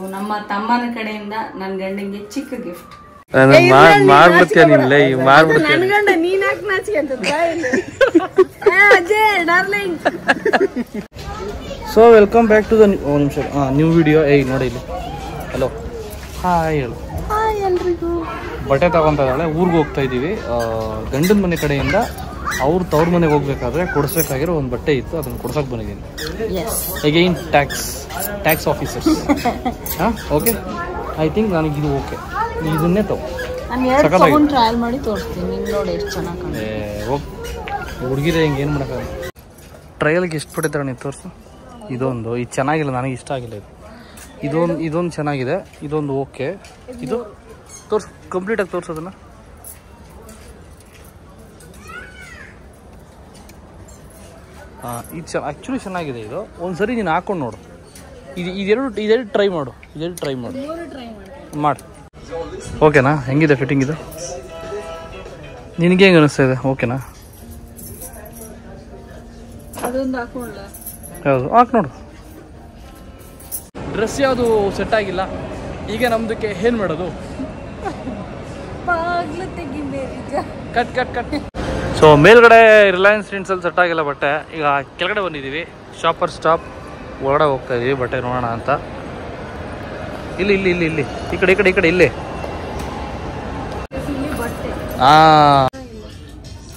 ನಮ್ಮ ತಮ್ಮನ ಕಡೆಯಿಂದ ನನ್ನ ಗಂಡಂಗೆ ಚಿಕ್ಕ gift. So welcome back to the new video. ನೋಡಿ ಇಲ್ಲಿ ಹಲೋ ಹಾಯ್ ಹೇಳು. ಎಲ್ರಿಗೂ ಬಟ್ಟೆ ತಗೊಂತ ಇದ್ದಾಳೆ. ಊರಿಗೆ ಹೋಗ್ತಾ ಇದ್ದೀವಿ. ಗಂಡನ ಮನೆ ಕಡೆಯಿಂದ ಅವ್ರು ತವ್ರ ಮನೆಗೆ ಹೋಗ್ಬೇಕಾದ್ರೆ ಕೊಡಿಸ್ಬೇಕಾಗಿರೋ ಒಂದು ಬಟ್ಟೆ ಇತ್ತು, ಅದನ್ನು ಕೊಡ್ಸಕ್ಕೆ ಬಂದಿದ್ದೀನಿ. Again tax officers. ಹಾಂ ಓಕೆ, ಐ ಥಿಂಕ್ ನನಗೆ ಇದು ಓಕೆ. ಇದನ್ನೇ ಟ್ರಯಲ್ ಮಾಡಿ ತೋರಿಸ್ತೀನಿ ನೋಡಿ ಎಷ್ಟು ಚೆನ್ನಾಗಿ. ಹುಡುಗಿರೆ ಹಿಂಗೆ ಏನು ಮಾಡೋಕ್ಕಾಗಲ್ಲ. ಟ್ರಯಲ್ಗೆ ಎಷ್ಟು ಬಟ್ಟೆ ತಗೊಂಡು ತೋರಿಸು. ಇದೊಂದು ಇದು ಚೆನ್ನಾಗಿಲ್ಲ, ನನಗೆ ಇಷ್ಟ ಆಗಿಲ್ಲ. ಇದೊಂದು ಚೆನ್ನಾಗಿದೆ, ಇದೊಂದು ಓಕೆ. ಇದು ತೋರಿಸು, ಕಂಪ್ಲೀಟಾಗಿ ತೋರಿಸೋದನ್ನು. ಇದು ಆ್ಯಕ್ಚುಲಿ ಚೆನ್ನಾಗಿದೆ. ಇದು ಒಂದು ಸರಿ ನೀನು ಹಾಕೊಂಡು ನೋಡು. ಇದೆರಡು ಟ್ರೈ ಮಾಡು. ಮಾಡಿ ಓಕೆನಾ? ಹೆಂಗಿದೆ ಫಿಟ್ಟಿಂಗ್ ಇದು? ನಿನಗೆ ಹೆಂಗೆ ಅನಿಸ್ತಾ ಇದೆ? ಓಕೆನಾ? ಹೌದು, ಹಾಕಿ ನೋಡು. ಡ್ರೆಸ್ ಯಾವುದು ಸೆಟ್ ಆಗಿಲ್ಲ, ಈಗ ನಮ್ದಕ್ಕೆ ಏನು ಮಾಡೋದು? ಕಟ್. ಸೊ ಮೇಲ್ಗಡೆ ರಿಲಯನ್ಸ್ ಟ್ರೆಂಡ್ಸಲ್ಲಿ ಸೆಟ್ ಆಗಿಲ್ಲ ಬಟ್ಟೆ. ಈಗ ಕೆಳಗಡೆ ಬಂದಿದ್ದೀವಿ, ಶಾಪರ್ ಸ್ಟಾಪ್ ಒಳಗಡೆ ಹೋಗ್ತಾ ಇದೀವಿ ಬಟ್ಟೆ ನೋಡೋಣ ಅಂತ. ಇಲ್ಲಿ ಈ ಕಡೆ ಇಲ್ಲಿ.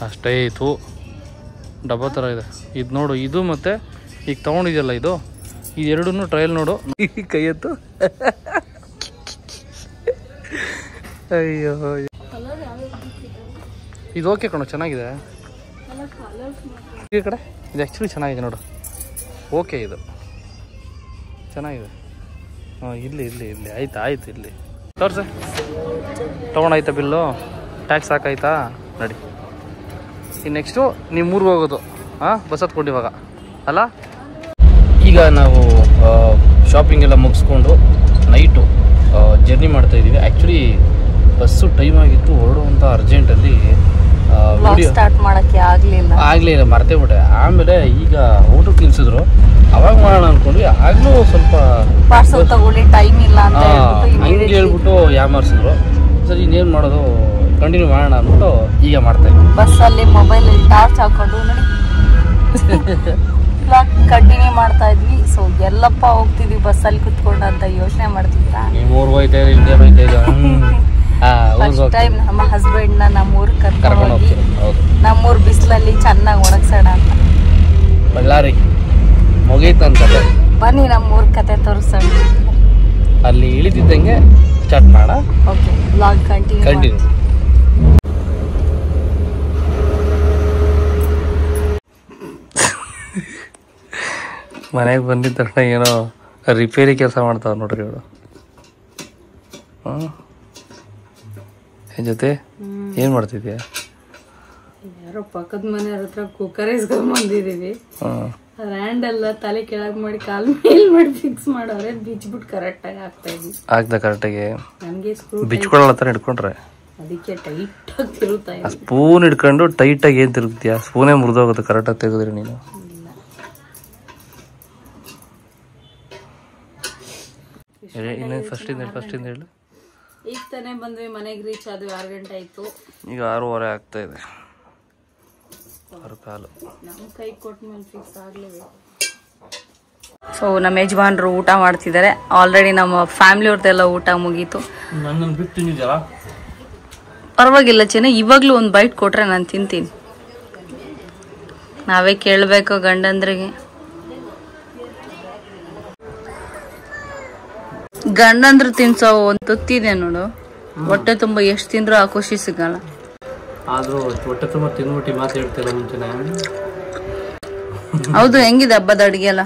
ಅಷ್ಟೇ ಇತ್ತು, ಡಬ್ಬ ಥರ ಇದೆ. ಇದು ನೋಡು, ಇದು ಮತ್ತೆ ಈಗ ತೊಗೊಂಡಿದೆಯಲ್ಲ ಇದು ಎರಡನ್ನೂ ಟ್ರಯಲ್ ನೋಡು. ಕೈ ಎತ್ತು. ಅಯ್ಯೋ, ಇದು ಓಕೆ ಕಣೋ, ಚೆನ್ನಾಗಿದೆ. ಈ ಕಡೆ ಇದು ಆ್ಯಕ್ಚುಲಿ ಚೆನ್ನಾಗಿದೆ ನೋಡು. ಓಕೆ, ಇದು ಚೆನ್ನಾಗಿದೆ. ಹಾಂ, ಇಲ್ಲಿ ಆಯ್ತು. ಇಲ್ಲಿ ತೋರ್ಸ, ತೊಗೊಂಡಾಯ್ತಾ ಬಿಲ್ಲು? ಟ್ಯಾಕ್ಸ್ ಹಾಕಾಯ್ತಾ? ನಡಿ. ಇನ್ನು ನೆಕ್ಸ್ಟು ನೀವು ಊರಿಗೆ ಹೋಗೋದು. ಹಾಂ, ಬಸ್ ಹತ್ಕೊಂಡು ಇವಾಗ ಅಲ್ಲ. ಈಗ ನಾವು ಶಾಪಿಂಗ್ ಎಲ್ಲ ಮುಗಿಸ್ಕೊಂಡು ನೈಟು ಜರ್ನಿ ಮಾಡ್ತಾಯಿದ್ದೀವಿ. ಆ್ಯಕ್ಚುಲಿ ಬಸ್ಸು ಟೈಮ್ ಆಗಿತ್ತು, ಹೊರಡುವಂಥ ಅರ್ಜೆಂಟಲ್ಲಿ ಸ್ಟಾರ್ಟ್ ಮಾಡೋಕ್ಕೆ ಆಗಲಿಲ್ಲ, ಮರ್ತೇ ಬಿಟ್ಟೆ. ಆಮೇಲೆ ಈಗ ಊಟಕ್ಕೆ ತಿನ್ಸಿದ್ರು, ಅವಾಗ ಮಾಡೋಣ ಅಂದ್ಕೊಂಡ್ವಿ. ಆಗಲೂ ಸ್ವಲ್ಪ ಪಾರ್ಸಲ್ ತಗೊಳ್ಳಿ, ಟೈಮ್ ಇಲ್ಲ ಅಂತ ಹಂಗೆ ಹೇಳ್ಬಿಟ್ಟು ಯಾಮಾರಿಸಿದ್ರು. ಸರಿ, ಇನ್ನೇನು ಮಾಡೋದು, ಕಂಟಿನ್ಯೂ ಮಾಡೋಣ ಅಂದ್ಬಿಟ್ಟು ಈಗ ಮಾಡ್ತಾಯಿದ್ವಿ. ಬಸ್ಸಲ್ಲಿ ಮೊಬೈಲಲ್ಲಿ ಟಾರ್ಚ್ ಹಾಕೊಂಡು ನೋಡಿ ಕಂಟಿನ್ಯೂ ಮಾಡ್ತಾ ಇದ್ವಿ. ಸೊ ಎಲ್ಲಪ್ಪ ಹೋಗ್ತಿದ್ವಿ ಬಸ್ಸಲ್ಲಿ ಕುತ್ಕೊಂಡು ಅಂತ ಯೋಚನೆ ಮಾಡ್ತಿದ್ದ. ಫಸ್ಟ್ ಟೈಮ್ ನಮ್ಮ ಹಸ್ಬೆಂಡ್ನ ನಮ್ಮೂರ್ ಕರ್ಕೊಂಡು ಹೋಗಿ ನಮ್ಮೂರ್ ಬಿಸಿಲಲ್ಲಿ ಚೆನ್ನಾಗಿ ಒಣಗ್ಸೋಣ ಅಂತ. ಬಳ್ಳಾರಿ ಮುಗೀತಂತ. ಬನ್ನಿ ನಮ್ಮೂರ್ ಕತೆ ತೋರಿಸೋಣ. ಅಲ್ಲಿ ಇಳಿದಿದ್ದಂಗೆ ಸ್ಟಾರ್ಟ್ ಮಾಡ. Okay, blog continue. ಮನೆಗೆ ಬಂದಿದ್ದ ತಕ್ಷಣ ಏನೋ ರಿಪೇರಿ ಕೆಲಸ ಮಾಡ್ತಾವ ನೋಡ್ರಿ ಅವಳು. ಜೊತೆ ಏನು ಮಾಡ್ತಿದ್ಯಾ? ಯಾರೋ ಪಕ್ಕದ ಮನೆಯವ್ರ ಹತ್ರ ಕುಕ್ಕರ್ ಇಸ್ಕೊಂಬಂದಿದೀವಿ. ಹ್ಯಾಂಡಲ್ ತಲೆ ಕೆಳಗೆ ಮಾಡಿ ಕಾಲ್ ಮೇಲ್ ಮಾಡಿ ಫಿಕ್ಸ್ ಮಾಡೋರೆ, ಬಿಚ್ಬಿಟ್ಟು ಕರೆಕ್ಟಾಗಿ ಆಗ್ತಾ ಇದ್ವಿ. ಆಗ್ದ ಕರೆಕ್ಟಾಗಿ ನನಗೆ ಬಿಚ್ಕೊಳ್ಳೋ ಥರ ಹಿಡ್ಕೊಂಡ್ರೆ ಅದಕ್ಕೆ ಟೈಟಾಗಿ ತಿರುಗ್ತಾ ಇದೆ. ಸ್ಪೂನ್ ಹಿಡ್ಕೊಂಡು ಟೈಟಾಗಿ ಏನು ತಿರುಗ್ತೀಯಾ? ಸ್ಪೂನೇ ಮುರಿದೋಗುತ್ತೆ ಕರೆಕ್ಟಾಗಿ ತೆಗೆದ್ರಿ ನೀನು. ಇನ್ನೇನು ಫಸ್ಟಿಂದ ಹೇಳು. ಈಗ ತಾನೇ ಬಂದ್ವಿ, ಮನೆಗೆ ರೀಚ್ ಆದ್ವಿ. 6 ಗಂಟೆ ಆಯ್ತು. ಈಗ 6:15 ಆಗ್ತಾ ಇದೆ. 6 ಕಾಲು. ನಮ್ಮ ಕೈ ಕೊಟ್ಟ ಮೇಲೆ ಫಿಕ್ಸ್ ಆಗ್ಲೇಬೇಕು. ಸೊ ನಮ್ಮ ಯಜಮಾನ್ರು ಊಟ ಮಾಡ್ತಿದ್ದಾರೆ. ಆಲ್ರೆಡಿ ನಮ್ಮ ಫ್ಯಾಮಿಲಿ ಅವ್ರದ್ದೆಲ್ಲ ಊಟ ಮುಗೀತು. ನನ್ನನ್ನು ಬಿಟ್ಟು ತಿಂದಿದ್ಯಲ್ಲ, ಪರವಾಗಿಲ್ಲ ಚೆನ್ನಾಗಿ. ಇವಾಗ್ಲೂ ಒಂದು ಬೈಟ್ ಕೊಟ್ರೆ ನಾನು ತಿಂತೀನಿ. ನಾವೇ ಕೇಳಬೇಕು ಗಂಡಂದ್ರಿಗೆ. ಗಂಡಂದ್ರು ತಿನ್ಸೋ ಒಂದು ತುತ್ತಿದೆ ನೋಡು. ಹೊಟ್ಟೆ ತುಂಬ ಎಷ್ಟು ತಿಂದ್ರು ಆ ಖುಷಿ ಸಿಗಲ್ಲ. ಆದ್ರೂ ಹೊಟ್ಟೆ ತುಂಬ ತಿನ್ಬಿಟ್ಟು ಮಾತು ಹೇಳ್ತಿಲ್ಲ ಮುಂಚೆನೆ. ಹೌದು, ಹೆಂಗಿದೆ ಹಬ್ಬದ ಅಡುಗೆ ಎಲ್ಲ?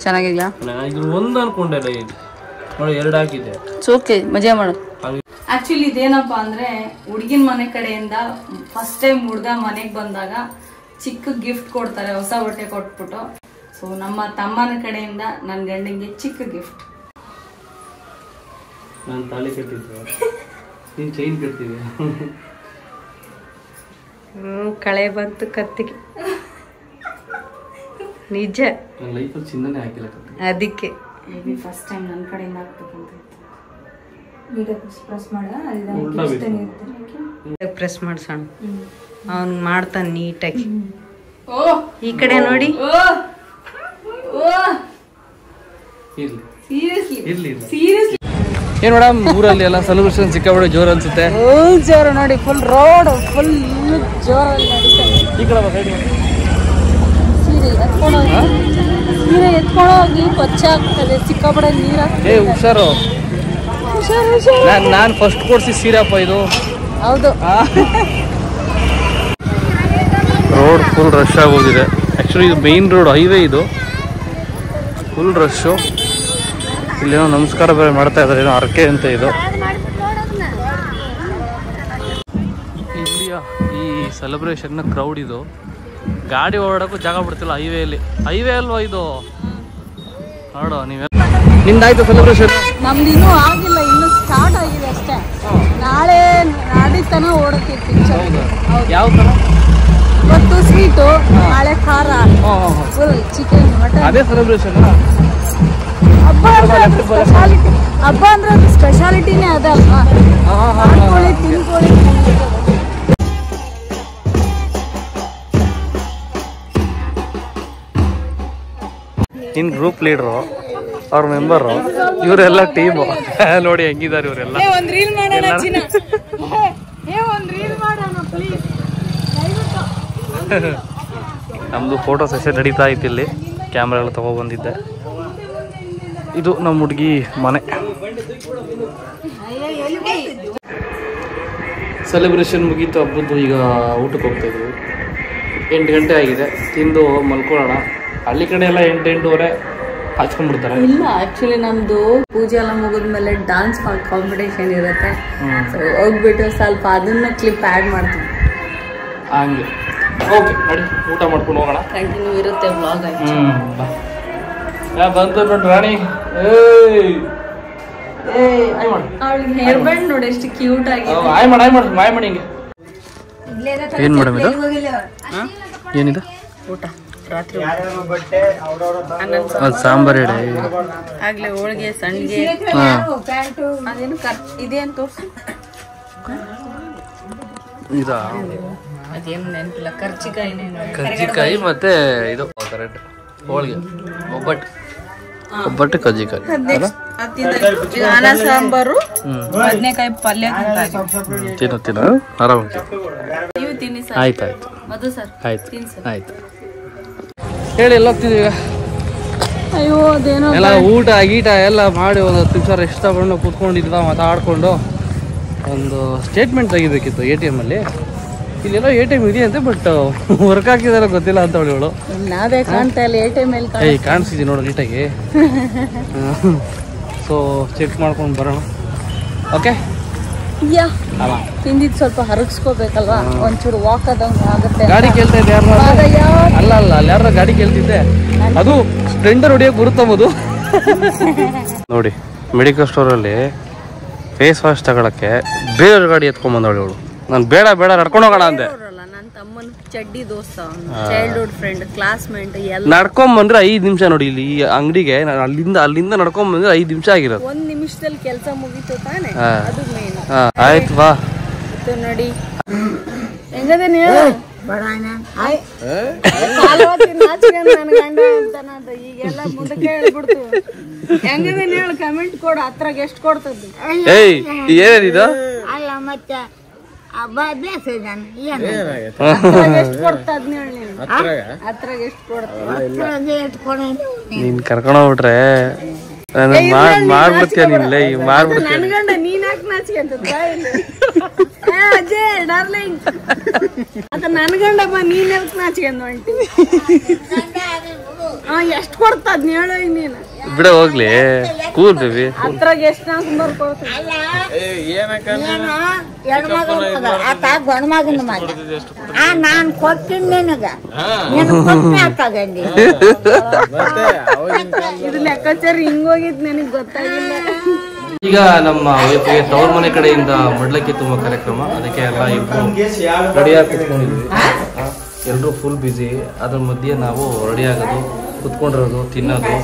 ಚೆನ್ನಾಗಿದ್ಯಾ? ಒಂದು ಅನ್ಕೊಂಡೆ ನೋಡಿ, 2 ಹಾಕಿದ್ದೆ. ಓಕೆ, ಮಜಾ ಮಾಡು. ಆಕ್ಚುಲಿ ಇದೇನಪ್ಪ ಅಂದ್ರೆ, ಹುಡುಗಿನ ಮನೆ ಕಡೆಯಿಂದ ಫಸ್ಟ್ ಟೈಮ್ ಹುಡುಗ ಮನೆಗೆ ಬಂದಾಗ ಚಿಕ್ಕ ಗಿಫ್ಟ್ ಕೊಡ್ತಾರೆ, ಹೊಸ ಬಟ್ಟೆ ಕೊಟ್ಬಿಟ್ಟು. ಸೊ ನಮ್ಮ ತಮ್ಮನ ಕಡೆಯಿಂದ ನನ್ನ ಗಂಡಂಗೆ ಚಿಕ್ಕ ಗಿಫ್ಟ್. ನಾನು ತಾಳಿ ಕಟ್ಟಿದ್ದೆ, ನೀನು ಚೈನ್ ಕಟ್ತಿದ್ದೆ. ಕಳೆ ಬಂತು ಕತ್ತಿಗೆ. ನಿಜ, ನನ್ನ ಲೈಫಲ್ಲಿ ಚಿನ್ನನೇ ಹಾಕಿಲ್ಲ. ಅದಕ್ಕೆ ಮೇ ಬಿ ಫಸ್ಟ್ ಟೈಮ್ ನನ್ನ ಕಡೆಯಿಂದ ಆಗ್ಬೇಕಂತ ಪ್ರೆಸ್ ಮಾಡ್ಸೋಣ ಅವ್ನು ಮಾಡ್ತಾನೆ ನೀಟಾಗಿ ಈ ಕಡೆ ನೋಡಿ ಏನ್ ಮೇಡಮ್ ಊರಲ್ಲಿ ಎಲ್ಲ ಸೆಲೆಬ್ರೇಷನ್ ಸಿಕ್ಕಾಬಿಟ್ಟು ಜೋರ್ ಅನ್ಸುತ್ತೆ ಫುಲ್ ಜೋರು ನೋಡಿ ಫುಲ್ ರೋಡ್ ಫುಲ್ ಜೋರಲ್ಲಿ ಈ ಕಡೆ ಸೈಡ್ ಸೀರೆ ಎತ್ಕೊಂಡು ಹೋಗಿ ಕೊಚ್ಚ ಆಗ್ತದೆ ಸಿಕ್ಕಾಪಡೆ ನೀರ ಏ ಹುಷಾರು ನಾನು ಫಸ್ಟ್ ಕೊಡ್ಸಿ ಸೀರಪ್ಪ ಇದು ಹೌದು ರೋಡ್ ಫುಲ್ ರಶ್ ಆಗೋಗಿದೆ ಆ್ಯಕ್ಚುಲಿ ಇದು ಮೇನ್ ರೋಡ್ ಹೈವೇ ಇದು ಫುಲ್ ರಶ್ಶು ಇಲ್ಲೇನೋ ನಮಸ್ಕಾರ ಬೇರೆ ಮಾಡ್ತಾ ಇದ್ದಾರೆ ಏನೋ ಅರ್ಕೆ ಅಂತ ಇದು ಇಲ್ಲಿಯ ಈ ಸೆಲೆಬ್ರೇಷನ್ನ ಕ್ರೌಡ್ ಇದು ಗಾಡಿ ಓಡಾಡೋಕ್ಕೂ ಜಾಗ ಬಿಡ್ತಿಲ್ಲ ಹೈವೇ ಅಲ್ವಾ ಇದು ನೋಡು ನೀವೆಲ್ಲ ನಿಮ್ದಾಯ್ತು ಸೆಲೆಬ್ರೇಷನ್ ನಮ್ದು ಇನ್ನೂ ಆಗಿಲ್ಲ ಇನ್ನು ಸ್ಟಾರ್ಟ್ ಆಗಿದೆ ಅಷ್ಟೇ ನಾಳೆ ನಾಡಿತನ ಓಡುತ್ತೆ ಪಿಕ್ಚರ್ ಯಾವ ಥರ ಇವತ್ತು ಸ್ವೀಟು ನಾಳೆ ಖಾರ ಫುಲ್ ಚಿಕನ್ ಮಟನ್ ಅದೇ ಸೆಲೆಬ್ರೇಷನ್ ಹಬ್ಬ ಅಂದ್ರೆ ಅದು ಸ್ಪೆಷಾಲಿಟಿನೇ ಅದಲ್ವಾ ಮಾಡ್ಕೊಳ್ಳಿ ತಿನ್ಕೊಳ್ಳಿ ಇನ್ ಗ್ರೂಪ್ ಲೀಡ್ರು ಅವ್ರ ಮೆಂಬರು ಇವರೆಲ್ಲ ಟೀಮು ನೋಡಿ ಹೆಂಗಿದ್ದಾರೆ ಇವರೆಲ್ಲ ಒಂದ್ ರೀಲ್ ಮಾಡೋಣ ಒಂದ್ ರೀಲ್ ಮಾಡೋಣ ಪ್ಲೀಸ್ ನಮ್ಮದು ಫೋಟೋ ಸೆಷನ್ ನಡೀತಾ ಇತ್ತು ಇಲ್ಲಿ ಕ್ಯಾಮ್ರಾ ಎಲ್ಲ ತೊಗೊಬಂದಿದ್ದೆ ಇದು ನಮ್ಮ ಹುಡುಗಿ ಮನೆ ಸೆಲೆಬ್ರೇಷನ್ ಮುಗೀತು ಹಬ್ಬದ್ದು ಈಗ ಊಟಕ್ಕೆ ಹೋಗ್ತಾ ಇದ್ವಿ 8 ಗಂಟೆ ಆಗಿದೆ ತಿಂದು ಮಲ್ಕೊಳ್ಳೋಣ ಹಳ್ಳಿ ಕಡೆ ಎಲ್ಲ 8-8:30 ಹಚ್ಕೊಂಡ್ಬಿಡ್ತಾರೆ ಇಲ್ಲ ಆಕ್ಚುಲಿ ನಮ್ದು ಪೂಜೆ ಎಲ್ಲ ಮುಗಿದ್ಮೇಲೆ ಡಾನ್ಸ್ ಕಾಂಪಿಟೇಷನ್ ಇರುತ್ತೆ ಹೋಗ್ಬಿಟ್ಟು ಸ್ವಲ್ಪ ಅದನ್ನ ಕ್ಲಿಪ್ ಆ್ಯಡ್ ಮಾಡ್ತೀವಿ ಹಂಗೆ ಓಕೆ ನಡಿ ಊಟ ಮಾಡ್ಕೊಂಡು ಹೋಗೋಣ ಕಂಟಿನ್ಯೂ ಇರುತ್ತೆ ವ್ಲಾಗ್ ಆಯ್ತು ಬಂತು ನೋಡಿ ರಾಣಿ ಅವಳಿಗೆ ಹೇರ್ ಬ್ಯಾಂಡ್ ನೋಡಿ ಎಷ್ಟು ಕ್ಯೂಟ್ ಆಗಿದೆ ಮಾಯ ಮಾಡಿ ಹಿಂಗೆ ಏನು ಮೇಡಮ್ ಇದು ಏನಿದೆ ಊಟ ರಾತ್ರಿ ಅದು ಸಾಂಬಾರು ಇಡೆ ಆಗ್ಲೇ ಹೋಳಿಗೆ ಸಂಡಿಗೆ ಅದೇನು ಇದೇನು ತೋರ್ಸು ಇದಾ ಅದೇನು ನೆನಪಿಲ್ಲ ಕರ್ಜಿಕಾಯಿ ಮತ್ತೆ ಇದು ಕರೆಕ್ಟ್ ಹೋಳಿಗೆ ಒಬ್ಬಟ್ಟು ಕರ್ಜಿಕಾಯಿ ಅನ್ನ ಸಾಂಬಾರು ಬದನೆಕಾಯಿ ಪಲ್ಯ ತಿನ್ನು ಆರಾಮಾಗಿ ನೀವು ತಿನ್ನಿ ಸರ್ ಆಯ್ತು ಮಧು ಸರ್ ಆಯ್ತು ಹೇಳಿ ಎಲ್ಲ ಹೋಗ್ತಿದ್ದೀವಿ ಈಗ ಅಯ್ಯೋ ಅದೇನೋ ಎಲ್ಲ ಊಟ ಗೀಟ ಎಲ್ಲ ಮಾಡಿ ಒಂದು 10 ನಿಮಿಷ ರೆಸ್ಟ್ ತಗೊಂಡು ಕೂತ್ಕೊಂಡಿದ್ವಾ ಮಾತಾಡ್ಕೊಂಡು ಒಂದು ಸ್ಟೇಟ್ಮೆಂಟ್ ತೆಗಿಬೇಕಿತ್ತು ATM ಅಲ್ಲಿ ಇಲ್ಲೆಲ್ಲ ATM ಇದೆಯಂತೆ ಬಟ್ ವರ್ಕ್ ಹಾಕಿದಾರ ಗೊತ್ತಿಲ್ಲ ಅಂತ ಅವಳು ನಾವೇ ಕಾಣ್ತಾ ಇಲ್ಲ ATM ಅಲ್ಲಿ ಕಾಣಿಸಿದ್ವಿ ನೋಡು ನೀಟಾಗಿ ಸೊ ಚೆಕ್ ಮಾಡ್ಕೊಂಡು ಬರೋಣ ಓಕೆ ತಿಂದಿದ್ದು ಸ್ವಲ್ಪ ಹರಗಿಸ್ಕೋಬೇಕಲ್ವಾ ಒಂಚೂರು ವಾಕ್ ಆದಂಗೆ ಆಗುತ್ತೆ ಗಾಡಿ ಕೇಳ್ತಾ ಇದ್ದೆ ಯಾರು ಅಲ್ಲ ಅಲ್ಲಿ ಯಾರ ಗಾಡಿ ಕೇಳ್ತಿದ್ದೆ ಅದು ಸ್ಪ್ಲೆಂಡರ್ ಹೊಡಿಯೋಕೆ ಬರುತ್ತಂಬುದು ನೋಡಿ ಮೆಡಿಕಲ್ ಸ್ಟೋರಲ್ಲಿ ಫೇಸ್ ವಾಶ್ ತಗೊಳಕ್ಕೆ ಬೇರೆಯವ್ರ ಗಾಡಿ ಎತ್ಕೊಂಡ್ಬಂದವಳು ಅವಳು ನಾನು ಬೇಡ ನಡ್ಕೊಂಡು ಹೋಗೋಣ ಅಂದೆ ನನ್ನ ತಮ್ಮನ ಚಡ್ಡಿ ದೋಸ್ತ ಚೈಲ್ಡ್ಹುಡ್ ಫ್ರೆಂಡ್ ಕ್ಲಾಸ್ಮೇಟ್ ಎಲ್ಲ ನಡ್ಕೊಂಬಂದ್ರೆ 5 ನಿಮಿಷ ನೋಡಿ ಇಲ್ಲಿ ಈ ಅಂಗಡಿಗೆ ಅಲ್ಲಿಂದ ನಡ್ಕೊಂಬಂದ್ರೆ 5 ನಿಮಿಷ ಆಗಿರೋದು 1 ನಿಮಿಷದಲ್ಲಿ ಕೆಲಸ ಮುಗೀತು ತಾನೆ ಅದು ಮೇನ್ ಆಯ್ತು ಬಾ ನೋಡಿ ಹೆಂಗದೆ ನೀವು ಈಗೆಲ್ಲ ಮುಂದಕ್ಕೆ ಹೇಳ್ಬಿಡ್ತು ಹೆಂಗದೆ ಹೇಳು ಕಮೆಂಟ್ ಕೊಡು ಹತ್ರಾಗ ಎಷ್ಟು ಕೊಡ್ತದ್ದು ಏನಿದು ಅಲ್ಲ ಮತ್ತೆ ಎಷ್ಟು ಕೊಡ್ತದ್ ಹತ್ರಾಗ ಎಷ್ಟು ಕೊಡ್ತದೆ ನೀನ್ ಕರ್ಕೊಂಡೋಗ್ಬಿಟ್ರೆ ಮಾಡ್ಬಿಡ್ತೀಯ ನೀನ್ಲೇ ಮಾಡ್ಬಿಡ್ತೀಯ ನನ್ಗಂಡ ನೀನ್ ಯಾಕೆ ನಾಚಿಕೆ ಅಜಯ್ ಡಾರ್ಲಿಂಗ್ ಅದ ನನ್ಗಂಡ ಬಾ ನೀನ್ ಯಾಕೆ ನಾಚಿಕೆ ಹೊಂಟಿ ಎಷ್ಟು ಕೊಡ್ತದ್ ಹೇಳು ನೀನು ಬಿಡ ಹೋಗ್ಲಿ ಕೂಲ್ ಬೇಬಿ ಹತ್ರಾಗ ಎಷ್ಟು ನಂಬರ್ ಕೊಡ್ತೀನಿ ಗಂಡ ಮಗನ ಮಗ ನಾನ್ ಕೊಡ್ತೀನಿ ನಿನಗ ಇದು ಲೆಕ್ಕಾಚಾರ ಹಿಂಗೋಗಿದ್ ನನಗ್ ಗೊತ್ತಾಗಿಲ್ಲ ಈಗ ನಮ್ಮ ವೈಫಿಗೆ ತವ್ರ ಮನೆ ಕಡೆಯಿಂದ ಮಡ್ಲಕ್ಕಿ ತುಂಬಾ ಕಾರ್ಯಕ್ರಮ ಅದಕ್ಕೆ ಎಲ್ಲ ಇಬ್ರು ರೆಡಿಯಾಗಿ ಕುತ್ಕೊಂಡಿದ್ವಿ ಎಲ್ಲರೂ ಫುಲ್ ಬ್ಯುಸಿ ಅದ್ರ ಮಧ್ಯೆ ನಾವು ರೆಡಿ ಆಗೋದು ಕುತ್ಕೊಂಡಿರೋದು ತಿನ್ನೋದು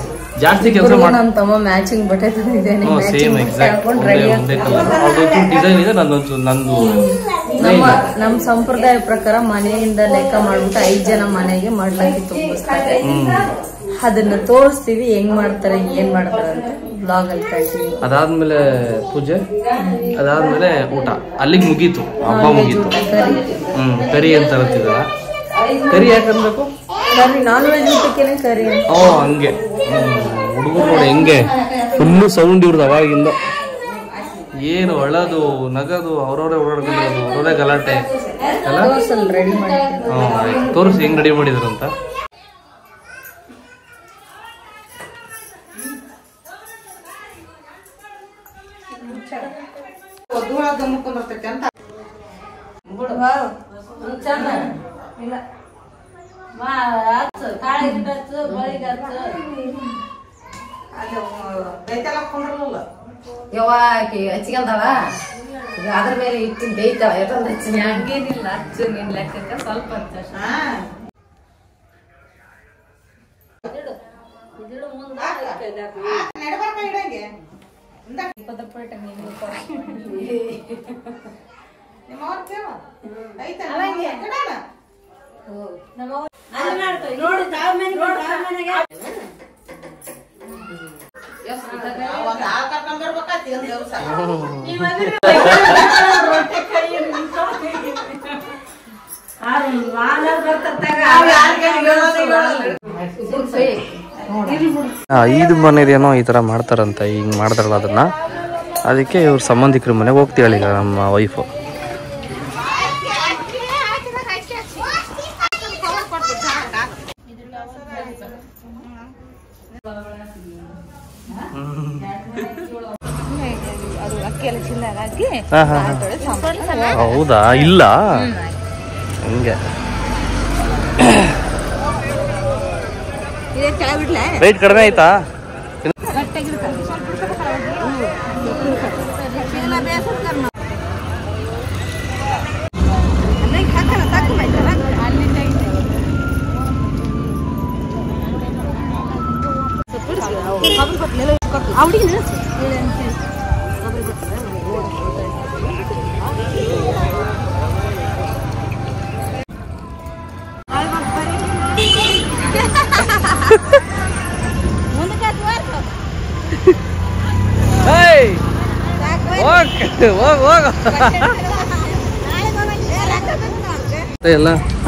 ಜಾಸ್ತಿ ಕೆಲಸ ಮಾಡಿ ನಮ್ಮ ತಮ್ಮ ಮ್ಯಾಚಿಂಗ್ ಬಟ್ಟೆ ತಂದಿದ್ದೇನೆ. ಸೇಮ್ ಎಕ್ಸಾಕ್ಟ್ ಡಿಸೈನ್ ಇದೆ. ನಂದು ನಮ್ಮ ಸಂಪ್ರದಾಯ ಪ್ರಕಾರ ಮನೆಯಿಂದ ಲೆಕ್ಕ ಮಾಡ್ಬಿಟ್ಟು 5 ಜನ ಮನೆಗೆ ಮಾಡ್ಲಿಕ್ಕೆ ತುಂಬಿಸ್ತಾರೆ. ಅದನ್ನ ತೋರಿಸ್ತೀವಿ ಹೆಂಗ್ ಮಾಡ್ತಾರೆ ಏನ್ ಮಾಡ್ತಾರೆ ಅಂತ ಬ್ಲಾಗ್ ಅಲ್ಲಿ ಕಂಟಿನ್ಯೂ. ಅದಾದ್ಮೇಲೆ ಪೂಜೆ, ಅದಾದ್ಮೇಲೆ ಊಟ, ಅಲ್ಲಿಗೆ ಮುಗೀತು, ಹಬ್ಬ ಮುಗೀತು. ಕರಿ ಅಂತ ಹೇಳ್ತಿದ್ರ. ಕರಿ ಯಾಕನ್ಬೇಕು? ಕರಿ ನಾನ್ ವೆಜ್ ಊಟಕ್ಕೇನೆ ಕರಿ. ಹಂಗೆ ಹುಡುಗರು ನೋಡಿ ಹೆಂಗೆ ಫುಲ್ಲು ಸೌಂಡ್ ಇವ್ರದ್ದು ಅವಾಗಿಂದ. ಏನು ಅಳೋದು ನಗದು, ಅವ್ರವ್ರೆ ಓಡಾಡ್ಕೊಂಡಿರೋದು, ಅವ್ರವ್ರೆ ಗಲಾಟೆ ರೆಡಿ ಮಾಡಿ. ತೋರಿಸಿ ಹೆಂಗ್ ರೆಡಿ ಮಾಡಿದ್ರು ಅಂತ. ಹಚ್ಕೊಂಡವ ಅದ್ರ ಮೇಲೆ ಇಟ್ಟಿನ ಬೇಯ್ತಾವ. ಹಂಗೇನಿಲ್ಲ, ಹಚ್ಚು ನಿನ್ ಲೆಕ್ಕಕ್ಕ ಸ್ವಲ್ಪ ಐದು ಮನೇದೇನೋ ಈ ತರ ಮಾಡ್ತಾರಂತ. ಹಿಂಗ್ ಮಾಡ್ತಾರಲ್ಲ ಅದನ್ನ, ಅದಕ್ಕೆ ಇವ್ರ ಸಂಬಂಧಿಕರ ಮನೆಗೆ ಹೋಗ್ತೀವಿ ಈಗ ನಮ್ಮ ವೈಫು. ಹೌದಾ? ಇಲ್ಲ ಹಂಗೆ ರೇಟ್ ಕಡಿಮೆ ಆಯ್ತಾ?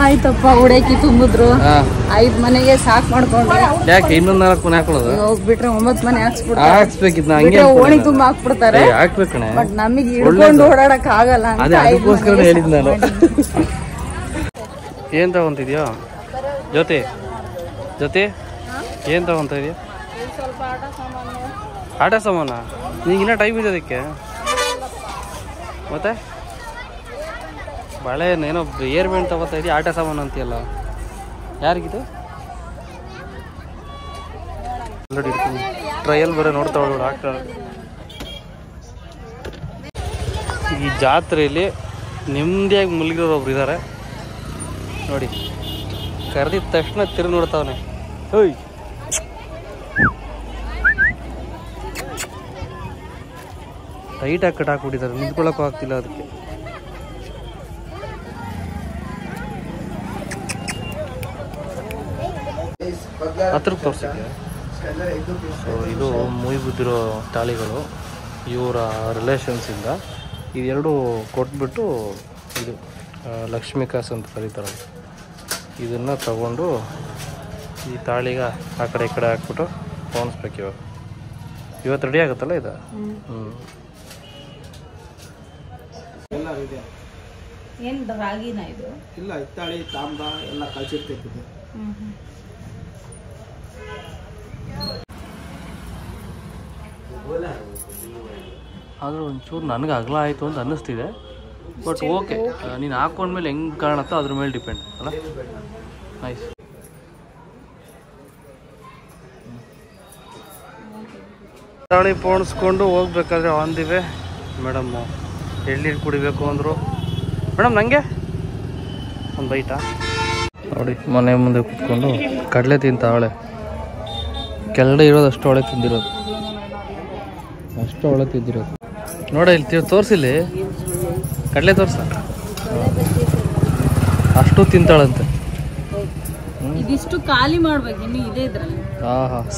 ಆಯ್ತಪ್ಪ. ಉಡೇಕಿ ತುಂಬಿದ್ರು, 5 ಮನೆಗೆ ಸಾಕ್ ಮಾಡ್ಕೊಂಡ್ರೆ ಯಾಕೆ ಇನ್ನೊಂದ್ 4 ಮನೆ ಹಾಕೊಳ್ಳೋದು? ಹೋಗ್ಬಿಟ್ರೆ 9 ಮನೆ ಹಾಕ್ಸ್ಬೇಕಿತ್ತು. ಓಣಿ ತುಂಬಾ ಹಾಕ್ಬಿಡ್ತಾರೆ. ಹಾಕ್ಬೇಕಣೆ, ಬಟ್ ನಮಗೆ ಹಿಡ್ಕೊಂಡು ಓಡಾಡಕ್ ಆಗಲ್ಲ. ಅದಕ್ಕೋಸ್ಕರ ಹೇಳಿದ್ ನಾನು. ಏನ್ ತಗೊಂತಿದ್ಯೋ ಜ್ಯೋತಿ? ಏನ್ ತಗೊಂತ ಇದೆಯಾ? ಆಟ ಸಾಮಾನ? ನೀಗಿನ್ನ ಟೈಮ್ ಇದೆ ಅದಕ್ಕೆ. ಮತ್ತೆ ಬಳೆ ಏನೋ ಏರ್ ಬ್ಯಾಂಡ್ ತಗೋತಾ ಇದೆಯಾ, ಆಟ ಸಾಮಾನು ಅಂತೀಯಲ್ಲ, ಯಾರಿಗಿದು? ಟ್ರಯಲ್ ಬರೋ ನೋಡ್ತಾವಳು ಡಾಕ್ಟರ್. ಈ ಜಾತ್ರೆಯಲ್ಲಿ ನೆಮ್ಮದಿಯಾಗಿ ಮುಳುಗಿರೋರು ಒಬ್ರು ಇದ್ದಾರೆ ನೋಡಿ. ಕರೆದಿದ ತಕ್ಷಣ ತಿರುಗಿ ನೋಡ್ತಾವನೆ. ಹೋಯ್ ಟೈಟಾಗಿ ಕಟ್ಟಾಕ್ಬಿಟ್ಟಿದ್ದಾರೆ, ನಿಂತ್ಕೊಳ್ಳೋಕ್ಕೂ ಆಗ್ತಿಲ್ಲ ಅದಕ್ಕೆ. ಹತ್ರಕ್ಕೆ ತೋರಿಸಿದ್ದೆ. ಸೊ ಇದು ಮುಯಿ ಬಿದ್ದಿರೋ ತಾಳಿಗಳು ಇವರ ರಿಲೇಷನ್ಸಿಂದ. ಇದೆರಡು ಕೊಟ್ಬಿಟ್ಟು ಇದು ಲಕ್ಷ್ಮೀ ಕಾಸು ಅಂತ ಕರೀತಾರೆ. ಇದನ್ನು ತಗೊಂಡು ಈ ತಾಳಿಗೆ ಆ ಕಡೆ ಈ ಕಡೆ ಹಾಕ್ಬಿಟ್ಟು ಪೋಣಿಸ್ಬೇಕು. ಇವತ್ತು ರೆಡಿ ಆಗುತ್ತಲ್ಲ ಇದು. ಏನು ರಾಗಿನ ಇದು? ಇಲ್ಲ, ಹಿತ್ತಾಳಿ ತಾಮ್ರ ಎಲ್ಲ ಕಳ್ಸಿರ್ತೈತಿ. ಆದರೂ ಒಂಚೂರು ನನಗೆ ಅಗಲ ಆಯಿತು ಅಂತ ಅನ್ನಿಸ್ತಿದೆ. ಬಟ್ ಓಕೆ, ನೀನು ಹಾಕೊಂಡ್ಮೇಲೆ ಹೆಂಗೆ ಕಾಣುತ್ತೋ ಅದ್ರ ಮೇಲೆ ಡಿಪೆಂಡ್ ಅಲ್ಲ. ನೈಸ್. ತಾಳಿ ಪೋಣಿಸ್ಕೊಂಡು ಹೋಗ್ಬೇಕಾದ್ರೆ ಅಂದಿವೆ ಮೇಡಮ್ಮು ಎಳ್ನೀರು ಕುಡಿಬೇಕು ಅಂದರು. ಮೇಡಮ್ ನನಗೆ ಒಂದು ಬೈಟಾ ನೋಡಿ. ಮನೆ ಮುಂದೆ ಕುತ್ಕೊಂಡು ಕಡಲೆ ತಿಂತಾವಳೆ. ಕೆಳಗಡೆ ಇರೋದು ಅಷ್ಟು ಒಳಗೆ ತಿಂದಿರೋದು, ಅಷ್ಟು ಒಳಗೆ ತಿಂದಿರೋದು. ನೋಡ ಇಲ್ಲಿ ತೋರಿಸಿಲ್ಲಿ ಕಡಲೆ ತೋರ್ಸ, ಅಷ್ಟು ತಿಂತಾಳಂತೆ. ಇದಿಷ್ಟು ಖಾಲಿ ಮಾಡ್ಬೇಕು, ಇನ್ನು ಇದೆ ಇದ್ರಲ್ಲಿ.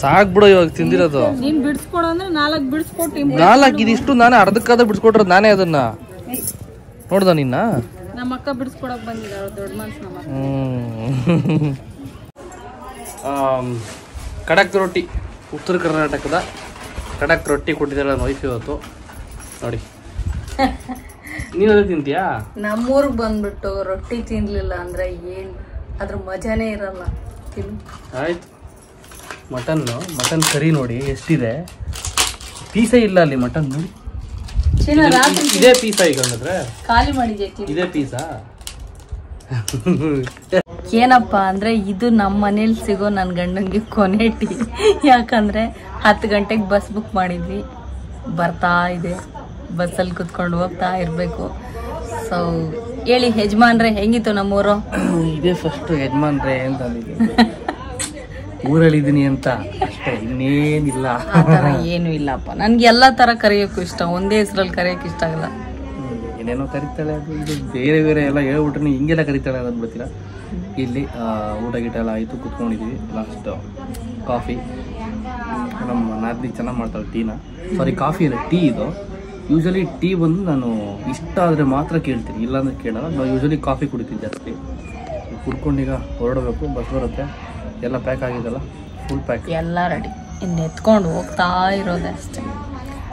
ಸಾಕ್ಬಿಡು ಇವಾಗ ತಿಂದಿರೋದು. ನೀನ್ ಬಿಡಿಸ್ಕೊಡು ಅಂದ್ರೆ 4 ಬಿಡಿಸ್ಕೊಟ್ಟು 4 ಇದಿಷ್ಟು ನಾನೇ ಅರ್ಧಕ್ಕಾದ ಬಿಡಿಸ್ಕೊಟ್ರದ್ ನಾನೇ ಅದನ್ನ ನೋಡ್ದ ನಿನ್ನ. ನಮ್ಮ ಅಕ್ಕ ಬಿಡಿಸ್ಕೊಡಕ್ ಬಂದಿದ್ದಾಳೆ, ದೊಡ್ಡ ಮನ್ಸು ನಮ್ಮ ಅಕ್ಕ. ಕಡಕ್ ರೊಟ್ಟಿ, ಉತ್ತರ ಕರ್ನಾಟಕದ ಕಡಕ್ ರೊಟ್ಟಿ ಕೊಟ್ಟಿದ್ದಾಳೆ ನನ್ನ ವೈಫ್ ಇವತ್ತು. ನೋಡಿ ನೀನು ಅದೇ ತಿಂತೀಯಾ? ನಮ್ಮೂರ್ಗ್ ಬಂದ್ಬಿಟ್ಟು ರೊಟ್ಟಿ ತಿನ್ಲಿಲ್ಲ ಅಂದ್ರೆ ಏನ್ ಅದ್ರ ಮಜಾನೇ ಇರಲ್ಲ. ತಿನ್ನು. ಆಯ್ತು. ಮಟನ್ ಕರಿ ನೋಡಿ ಎಷ್ಟಿದೆ, ಪೀಸೇ ಇಲ್ಲ ಅಲ್ಲಿ ಮಟನ್ ನೋಡಿ. ಇದೇ ಪೀಸಾ ಈಗ ಅಂದ್ರೆ ಖಾಲಿ ಮಾಡಿದೆ, ಇದೇ ಪೀಸಾ. ಏನಪ್ಪಾ ಅಂದ್ರೆ ಇದು ನಮ್ಮ ಮನೇಲಿ ಸಿಗೋ ನನ್ ಗಂಡಂಗೆ ಕೊನೆ ಟೀ. ಯಾಕಂದ್ರೆ 10 ಗಂಟೆಗೆ ಬಸ್ ಬುಕ್ ಮಾಡಿದ್ವಿ, ಬರ್ತಾ ಇದೆ, ಬಸ್ಸಲ್ಲಿ ಕುತ್ಕೊಂಡು ಹೋಗ್ತಾ ಇರ್ಬೇಕು. ಸೊ ಹೇಳಿ ಯಜಮಾನ್ರೆ, ಹೆಂಗಿತ್ತು ನಮ್ಮೂರು? ಇದೇ ಫಸ್ಟ್ ಯಜಮಾನ್ರೆ ಅಂತ ಊರಲ್ಲಿದ್ದೀನಿ ಅಂತ ಅಷ್ಟೇ, ಇನ್ನೇನಿಲ್ಲ. ಆ ಥರ ಏನು ಇಲ್ಲಪ್ಪ, ನನ್ಗೆ ಎಲ್ಲಾ ತರ ಕರೆಯೋಕ್ಕೂ ಇಷ್ಟ, ಒಂದೇ ಹೆಸರಲ್ಲಿ ಕರೆಯೋಕೆ ಇಷ್ಟ ಆಗಲ್ಲ. ಏನೇನೋ ಕರಿತಾಳೆ, ಅದು ಇದು ಬೇರೆ ಬೇರೆ ಎಲ್ಲ ಹೇಳ್ಬಿಟ್ರೆ ಹಿಂಗೆಲ್ಲ ಕರಿತಾಳೆ ಅನ್ನೋದು ಗೊತ್ತಿಲ್ಲ. ಇಲ್ಲಿ ಊಟ ಗೀಟ ಎಲ್ಲ ಆಯಿತು, ಕುತ್ಕೊಂಡಿದ್ದೀವಿ. ಲಾಸ್ಟ್ ಕಾಫಿ, ನಮ್ಮ ನಾದಿನಿ ಚೆನ್ನಾಗಿ ಮಾಡ್ತಾಳೆ ಟೀನ, ಸಾರಿ ಕಾಫಿ ಇಲ್ಲ ಟೀ ಇದು. ಯೂಶಲಿ ಟೀ ಬಂದು ನಾನು ಇಷ್ಟ ಆದರೆ ಮಾತ್ರ ಕೇಳ್ತೀನಿ, ಇಲ್ಲಾಂದ್ರೆ ಕೇಳಲ್ಲ. ನಾವು ಯೂಶಲಿ ಕಾಫಿ ಕುಡಿತೀವಿ ಜಾಸ್ತಿ. ಕುಡ್ಕೊಂಡೀಗ ಹೊರಡಬೇಕು, ಬಸ್ ಬರುತ್ತೆ. ಎಲ್ಲ ಪ್ಯಾಕ್ ಆಗಿದೆಲ್ಲ, ಫುಲ್ ಪ್ಯಾಕ್ ಎಲ್ಲ ರೆಡಿ, ಇನ್ನು ಎತ್ಕೊಂಡು ಹೋಗ್ತಾ ಇರೋದೆ ಅಷ್ಟೇ.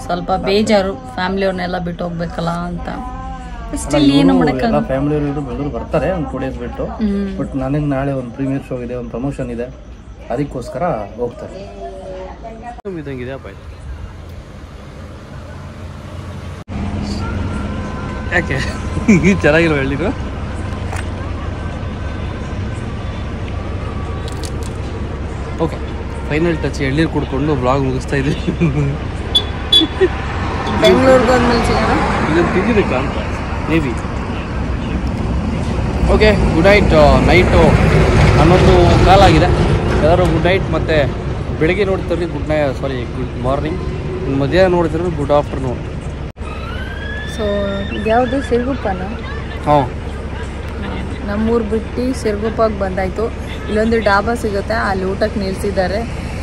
ಸ್ವಲ್ಪ ಬೇಜಾರು, ಫ್ಯಾಮಿಲಿಯವ್ರನ್ನೆಲ್ಲ ಬಿಟ್ಟು ಹೋಗ್ಬೇಕಲ್ಲ ಅಂತ. ಏನು ಎಲ್ಲ ಫ್ಯಾಮಿಲಿಯವರು ಬೆಂಗಳೂರು ಬರ್ತಾರೆ ಒಂದು 2 ಡೇಸ್ ಬಿಟ್ಟು. ಬಟ್ ನನಗೆ ನಾಳೆ ಒಂದು ಪ್ರೀಮಿಯರ್ ಶೋ ಇದೆ, ಒಂದು ಪ್ರಮೋಷನ್ ಇದೆ, ಅದಕ್ಕೋಸ್ಕರ ಹೋಗ್ತಾರೆ. ಯಾಕೆ ಚೆನ್ನಾಗಿರೋ ಹೇಳಿದ್ರು. ಓಕೆ, ಫೈನಲ್ ಟಚ್ ಎಳ್ನೀರು ಕುಡ್ಕೊಂಡು ಬ್ಲಾಗ್ ಮುಗಿಸ್ತಾ ಇದ್ದೀವಿ. ಬೆಂಗಳೂರಿಗೆ ಹೋದ್ಮೇಲೆ ಸಿಗೋಣ. ಇದನ್ನು ತಿಂದಿದ್ದಕ್ಕೆ ಅಂತ may be. Okay, good night. Night 11:15 ಆಗಿದೆ. ಎಲ್ಲರೂ ಗುಡ್ ನೈಟ್. ಮತ್ತು ಬೆಳಗ್ಗೆ ನೋಡ್ತಾರೆ ಗುಡ್ ಮಾರ್ನಿಂಗ್, ಮಧ್ಯಾಹ್ನ ನೋಡ್ತಾರೆ ಗುಡ್ ಆಫ್ಟರ್ನೂನ್. ಸೊ ಇದ್ಯಾವುದು ಸಿರುಗುಪ್ಪನ? ಹಾಂ, ನಮ್ಮೂರು ಬಿಟ್ಟು ಸಿರುಗುಪ್ಪಾಗ ಬಂದಾಯಿತು. ಇಲ್ಲೊಂದು ಡಾಬಾ ಸಿಗುತ್ತೆ, ಅಲ್ಲಿ ಊಟಕ್ಕೆ ನಿಲ್ಲಿಸಿದ್ದಾರೆ.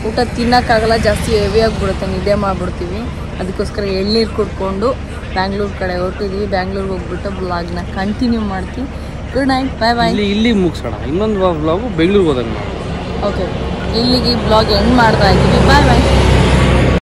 ಊಟ ತಿನ್ನೋಕ್ಕಾಗಲ್ಲ, ಜಾಸ್ತಿ ಹೆವಿ ಆಗಿಬಿಡುತ್ತೆ, ನಿದ್ದೆ ಮಾಡಿಬಿಡ್ತೀವಿ. ಅದಕ್ಕೋಸ್ಕರ ಎಳ್ನೀರು ಕುಡ್ಕೊಂಡು ಬ್ಯಾಂಗ್ಳೂರು ಕಡೆ ಹೊರಟಿದ್ವಿ. ಬ್ಯಾಂಗ್ಳೂರಿಗೆ ಹೋಗ್ಬಿಟ್ಟು ಬ್ಲಾಗ್ನ ಕಂಟಿನ್ಯೂ ಮಾಡ್ತೀವಿ. ಗುಡ್ ನೈಟ್, ಬಾಯ್ ಬಾಯ್. ಇಲ್ಲಿ ಮುಗಿಸೋಣ, ಇನ್ನೊಂದು ಬ್ಲಾಗು ಬೆಂಗಳೂರಿಗೆ ಹೋದಾಗ. ಓಕೆ, ಇಲ್ಲಿಗೆ ಬ್ಲಾಗ್ ಎಂಡ್ ಮಾಡ್ತಾ ಇದ್ದೀವಿ. ಬಾಯ್ ಬಾಯ್.